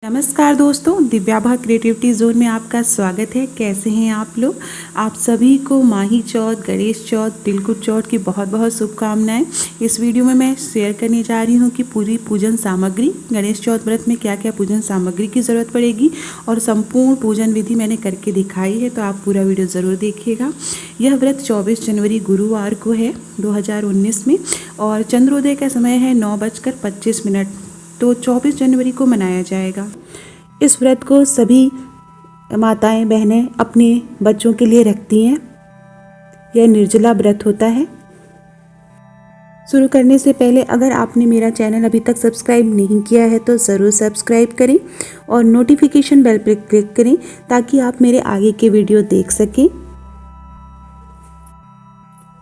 नमस्कार दोस्तों, दिव्याभा creativity zone में आपका स्वागत है। कैसे हैं आप लोग? आप सभी को माही चौथ, गणेश चौथ, तिलकुट चौथ की बहुत बहुत शुभकामनाएं। इस वीडियो में मैं शेयर करने जा रही हूं कि पूरी पूजन सामग्री, गणेश चौथ व्रत में क्या क्या पूजन सामग्री की ज़रूरत पड़ेगी और संपूर्ण पूजन विधि मैंने करके दिखाई है, तो आप पूरा वीडियो ज़रूर देखिएगा। यह व्रत 24 जनवरी गुरुवार को है 2019 में और चंद्रोदय का समय है 9:25। तो 24 जनवरी को मनाया जाएगा। इस व्रत को सभी माताएं बहनें अपने बच्चों के लिए रखती हैं। यह निर्जला व्रत होता है। शुरू करने से पहले अगर आपने मेरा चैनल अभी तक सब्सक्राइब नहीं किया है तो ज़रूर सब्सक्राइब करें और नोटिफिकेशन बेल पर क्लिक करें ताकि आप मेरे आगे के वीडियो देख सकें।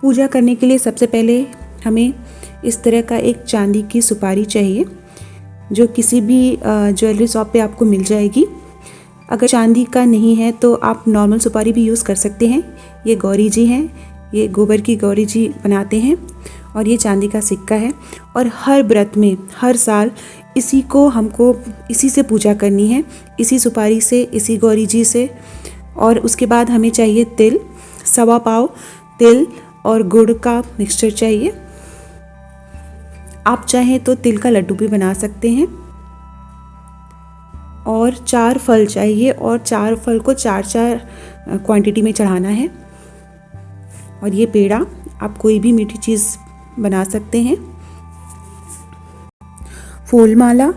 पूजा करने के लिए सबसे पहले हमें इस तरह का एक चांदी की सुपारी चाहिए, जो किसी भी ज्वेलरी शॉप पे आपको मिल जाएगी। अगर चांदी का नहीं है तो आप नॉर्मल सुपारी भी यूज़ कर सकते हैं। ये गौरी जी हैं, ये गोबर की गौरी जी बनाते हैं और ये चांदी का सिक्का है। और हर व्रत में हर साल हमको इसी से पूजा करनी है, इसी सुपारी से, इसी गौरी जी से। और उसके बाद हमें चाहिए तिल, 1.25 पाव तिल और गुड़ का मिक्सचर चाहिए। आप चाहें तो तिल का लड्डू भी बना सकते हैं। और 4 फल चाहिए और 4 फल को 4-4 क्वांटिटी में चढ़ाना है। और ये पेड़ा, आप कोई भी मीठी चीज़ बना सकते हैं। फूल माला,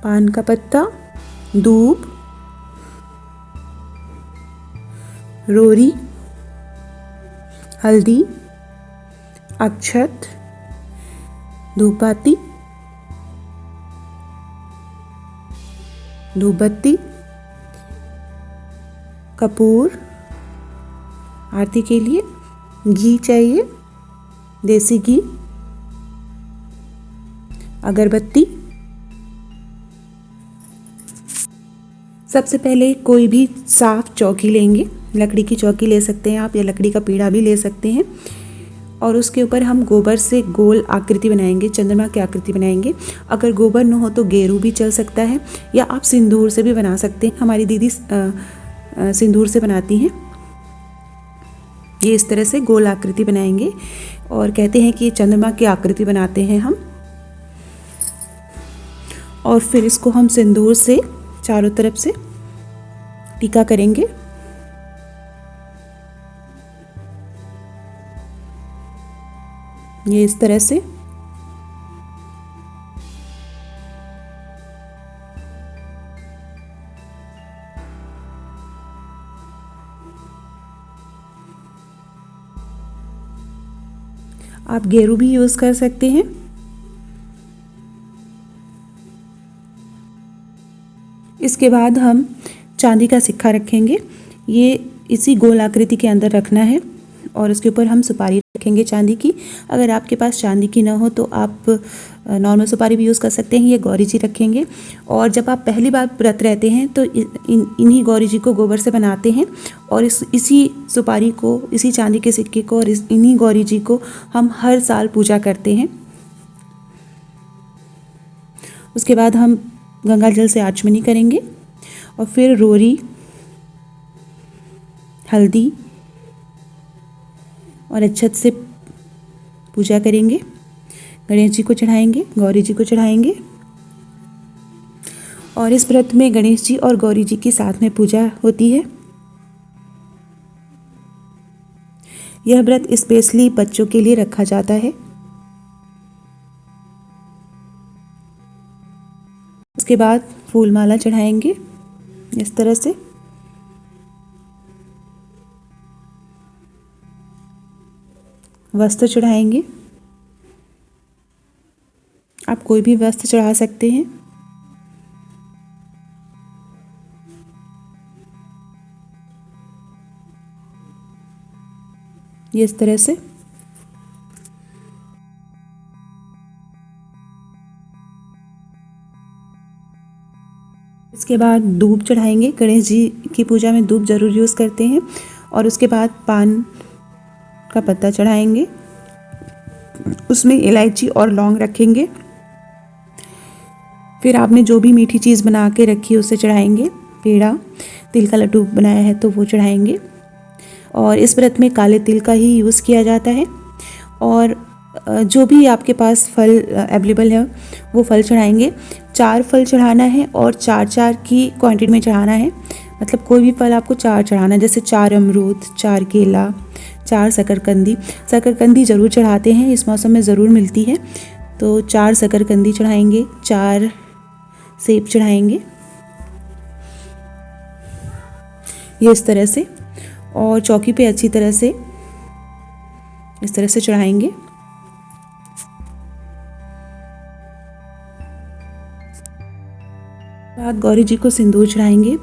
पान का पत्ता, दूब, रोरी, हल्दी, अक्षत, धूपबत्ती, कपूर, आरती के लिए घी चाहिए, देसी घी, अगरबत्ती। सबसे पहले कोई भी साफ चौकी लेंगे, लकड़ी की चौकी ले सकते हैं आप या लकड़ी का पीढ़ा भी ले सकते हैं। और उसके ऊपर हम गोबर से गोल आकृति बनाएंगे, चंद्रमा की आकृति बनाएंगे। अगर गोबर न हो तो गेरू भी चल सकता है या आप सिंदूर से भी बना सकते हैं। हमारी दीदी सिंदूर से बनाती हैं। ये इस तरह से गोल आकृति बनाएंगे और कहते हैं कि ये चंद्रमा की आकृति बनाते हैं हम। और फिर इसको हम सिंदूर से चारों तरफ से टीका करेंगे। ये इस तरह से। आप गेरू भी यूज़ कर सकते हैं। इसके बाद हम चांदी का सिक्का रखेंगे। ये इसी गोल आकृति के अंदर रखना है और उसके ऊपर हम सुपारी रखेंगे चांदी की। अगर आपके पास चांदी की ना हो तो आप नॉर्मल सुपारी भी यूज़ कर सकते हैं। ये गौरी जी रखेंगे। और जब आप पहली बार व्रत रहते हैं तो इन्हीं गौरी जी को गोबर से बनाते हैं और इसी सुपारी को, इसी चांदी के सिक्के को और इन्हीं गौरी जी को हम हर साल पूजा करते हैं। उसके बाद हम गंगा जल से आचमनी करेंगे और फिर रोरी, हल्दी और अक्षत से पूजा करेंगे। गणेश जी को चढ़ाएंगे, गौरी जी को चढ़ाएंगे। और इस व्रत में गणेश जी और गौरी जी की साथ में पूजा होती है। यह व्रत स्पेशली बच्चों के लिए रखा जाता है। उसके बाद फूल माला चढ़ाएंगे इस तरह से। वस्त्र चढ़ाएंगे। आप कोई भी वस्त्र चढ़ा सकते हैं। ये इस तरह से। इसके बाद दूब चढ़ाएंगे। गणेश जी की पूजा में दूब जरूर यूज़ करते हैं। और उसके बाद पान का पत्ता चढ़ाएंगे, उसमें इलायची और लौंग रखेंगे। फिर आपने जो भी मीठी चीज़ बना के रखी है उसे चढ़ाएंगे। पेड़ा, तिल का लड्डू बनाया है तो वो चढ़ाएंगे। और इस व्रत में काले तिल का ही यूज़ किया जाता है। और जो भी आपके पास फल अवेलेबल है वो फल चढ़ाएंगे। 4 फल चढ़ाना है और 4-4 की क्वांटिटी में चढ़ाना है। मतलब कोई भी फल आपको 4 चढ़ाना है, जैसे 4 अमरूद, 4 केला, 4 शकरकंदी। शकरकंदी ज़रूर चढ़ाते हैं, इस मौसम में ज़रूर मिलती है। तो 4 शकरकंदी चढ़ाएंगे, 4 सेब चढ़ाएंगे, ये इस तरह से। और चौकी पे अच्छी तरह से इस तरह से चढ़ाएंगे। बाद गौरी जी को सिंदूर चढ़ाएंगे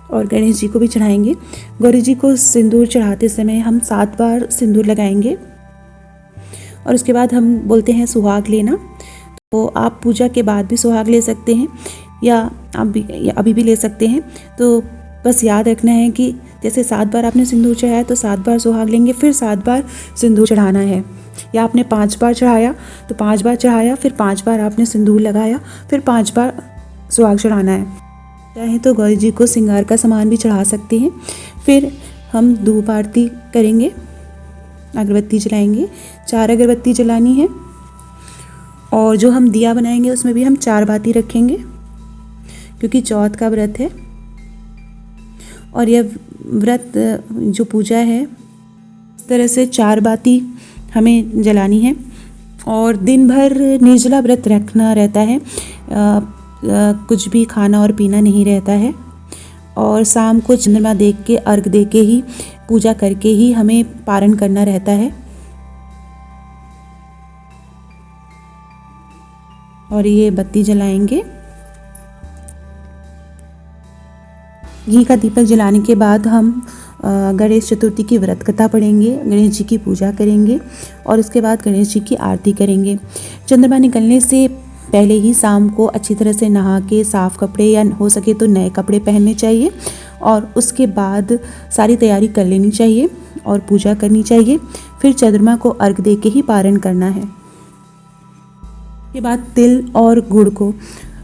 और गणेश जी को भी चढ़ाएंगे। गौरी जी को सिंदूर चढ़ाते समय हम 7 बार सिंदूर लगाएंगे और उसके बाद हम बोलते हैं सुहाग लेना। तो आप पूजा के बाद भी सुहाग ले सकते हैं या आप अभी भी ले सकते हैं। तो बस याद रखना है कि जैसे 7 बार आपने सिंदूर चढ़ाया तो 7 बार सुहाग लेंगे, फिर 7 बार सिंदूर चढ़ाना है। या आपने 5 बार चढ़ाया तो 5 बार चढ़ाया, फिर 5 बार आपने सिंदूर लगाया, फिर 5 बार सुहाग चढ़ाना है। चाहे तो गौरी जी को श्रृंगार का सामान भी चढ़ा सकते हैं। फिर हम धूप आरती करेंगे, अगरबत्ती जलाएंगे। 4 अगरबत्ती जलानी है। और जो हम दिया बनाएंगे उसमें भी हम 4 बाती रखेंगे, क्योंकि चौथ का व्रत है। और यह व्रत जो पूजा है इस तरह से 4 बाती हमें जलानी है। और दिन भर निर्जला व्रत रखना रहता है, कुछ भी खाना और पीना नहीं रहता है। और शाम को चंद्रमा देख के, अर्घ दे के ही, पूजा करके ही हमें पारण करना रहता है। और ये बत्ती जलाएंगे। घी का दीपक जलाने के बाद हम गणेश चतुर्थी की व्रत कथा पढ़ेंगे, गणेश जी की पूजा करेंगे और उसके बाद गणेश जी की आरती करेंगे। चंद्रमा निकलने से पहले ही शाम को अच्छी तरह से नहा के साफ़ कपड़े या हो सके तो नए कपड़े पहनने चाहिए और उसके बाद सारी तैयारी कर लेनी चाहिए और पूजा करनी चाहिए। फिर चंद्रमा को अर्घ दे के ही पारण करना है। के बाद तिल और गुड़ को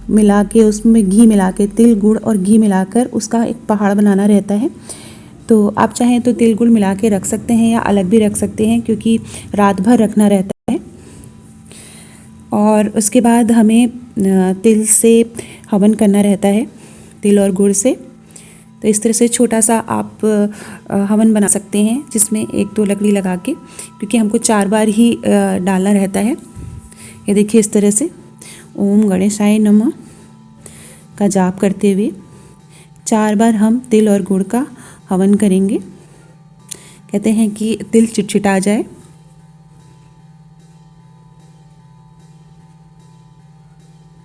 मिला के, उसमें घी मिला के, तिल गुड़ और घी मिलाकर उसका एक पहाड़ बनाना रहता है। तो आप चाहें तो तिल गुड़ मिला के रख सकते हैं या अलग भी रख सकते हैं, क्योंकि रात भर रखना रहता है। और उसके बाद हमें तिल से हवन करना रहता है, तिल और गुड़ से। तो इस तरह से छोटा सा आप हवन बना सकते हैं, जिसमें 1-2 लकड़ी लगा के, क्योंकि हमको 4 बार ही डालना रहता है। ये देखिए इस तरह से ओम गणेशाय नमः का जाप करते हुए 4 बार हम तिल और गुड़ का हवन करेंगे। कहते हैं कि तिल चिटचिटा जाए।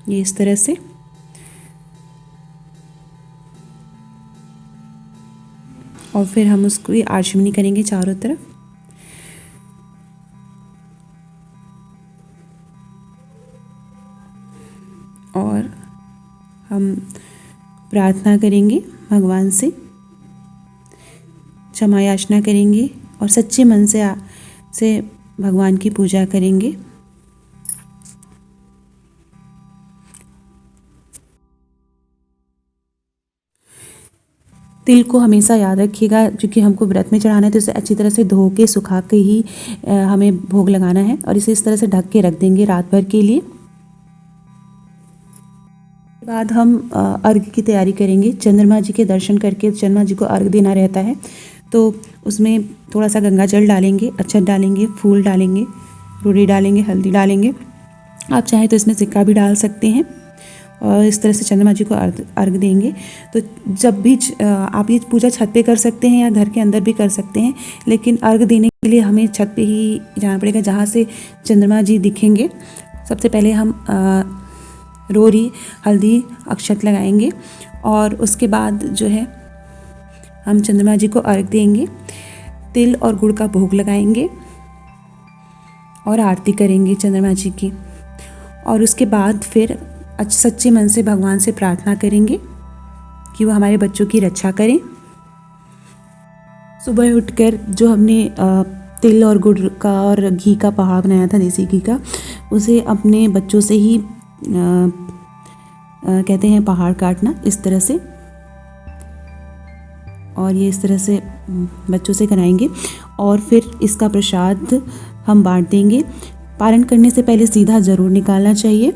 ये इस तरह से। और फिर हम उसको आचमनी करेंगे चारों तरफ। और हम प्रार्थना करेंगे भगवान से, क्षमा याचना करेंगे और सच्चे मन से भगवान की पूजा करेंगे। तिल को हमेशा याद रखिएगा, क्योंकि हमको व्रत में चढ़ाना है तो इसे अच्छी तरह से धो के सुखा के ही हमें भोग लगाना है। और इसे इस तरह से ढक के रख देंगे रात भर के लिए। उसके बाद हम अर्घ की तैयारी करेंगे। चंद्रमा जी के दर्शन करके चंद्रमा जी को अर्घ देना रहता है। तो उसमें थोड़ा सा गंगा जल डालेंगे, अक्षत डालेंगे, फूल डालेंगे, रोड़ी डालेंगे, हल्दी डालेंगे। आप चाहें तो इसमें सिक्का भी डाल सकते हैं। और इस तरह से चंद्रमा जी को अर्घ देंगे। तो जब भी आप ये पूजा छत पे कर सकते हैं या घर के अंदर भी कर सकते हैं, लेकिन अर्घ देने के लिए हमें छत पे ही जाना पड़ेगा, जहाँ से चंद्रमा जी दिखेंगे। सबसे पहले हम रोरी, हल्दी, अक्षत लगाएंगे और उसके बाद जो है हम चंद्रमा जी को अर्घ देंगे, तिल और गुड़ का भोग लगाएंगे और आरती करेंगे चंद्रमा जी की। और उसके बाद फिर सच्चे मन से भगवान से प्रार्थना करेंगे कि वो हमारे बच्चों की रक्षा करें। सुबह उठकर जो हमने तिल और गुड़ का और घी का पहाड़ बनाया था, देसी घी का, उसे अपने बच्चों से ही कहते हैं पहाड़ काटना, इस तरह से। और ये इस तरह से बच्चों से कराएंगे और फिर इसका प्रसाद हम बांट देंगे। पारण करने से पहले सीधा ज़रूर निकालना चाहिए।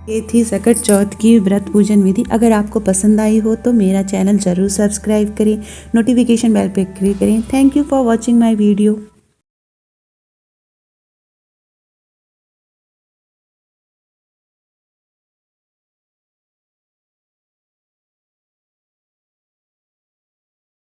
ये थी सकट चौथ की व्रत पूजन विधि। अगर आपको पसंद आई हो तो मेरा चैनल ज़रूर सब्सक्राइब करें, नोटिफिकेशन बेल पे क्लिक करें। Thank you for watching my video.